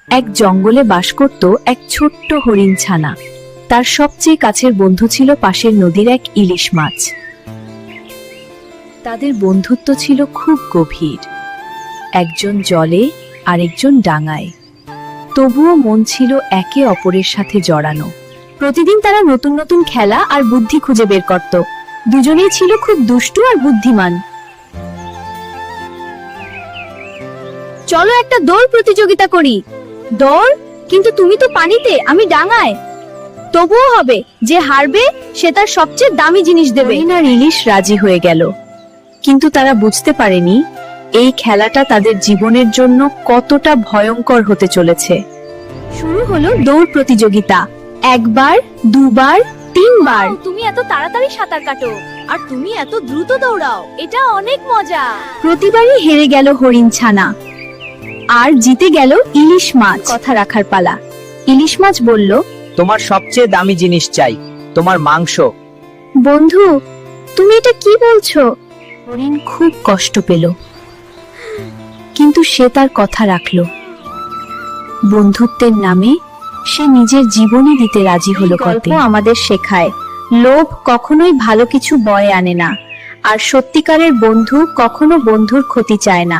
এক জঙ্গলে বাস করত এক ছোট্ট হরিণ ছানা। তার সবচেয়ে কাছের বন্ধু ছিল পাশের নদীর এক ইলিশ মাছ। তাদের বন্ধুত্ব ছিল খুব গভীর, একজন জলে আরেকজন ডাঙায়। তবুও মন ছিল একে অপরের সাথে জড়ানো। প্রতিদিন তারা নতুন নতুন খেলা আর বুদ্ধি খুঁজে বের করত। দুজনেই ছিল খুব দুষ্টু আর বুদ্ধিমান। চলো একটা দৌড় প্রতিযোগিতা করি। দৌড়? কিন্তু তুমি তো পানিতে, আমি ডাঙায়। তবুও হবে, যে হারবে সে তার সবচেয়ে দামি জিনিস দেবে। হরিণ আর ইলিশ রাজি হয়ে গেল, কিন্তু তারা বুঝতে পারেনি এই খেলাটা তাদের জীবনের জন্য কতটা ভয়ঙ্কর হতে চলেছে। শুরু হলো দৌড় প্রতিযোগিতা। একবার, দুবার, তিনবার। তুমি এত তাড়াতাড়ি সাঁতার কাটো আর তুমি এত দ্রুত দৌড়াও, এটা অনেক মজা। প্রতিবারই হেরে গেল হরিণ ছানা, আর জিতে গেল ইলিশ মাছ। কথা রাখার পালা। ইলিশ মাছ বলল, তোমার সবচেয়ে দামি জিনিস চাই, তোমার মাংস। বন্ধু, তুমি এটা কি বলছো? হরিণ খুব কষ্ট পেল, কিন্তু সে তার কথা রাখল। বন্ধুত্বের নামে সে নিজের জীবনই দিতে রাজি হলো। গল্প আমাদের শেখায়, লোভ কখনোই ভালো কিছু বয়ে আনে না, আর সত্যিকারের বন্ধু কখনো বন্ধুর ক্ষতি চায় না।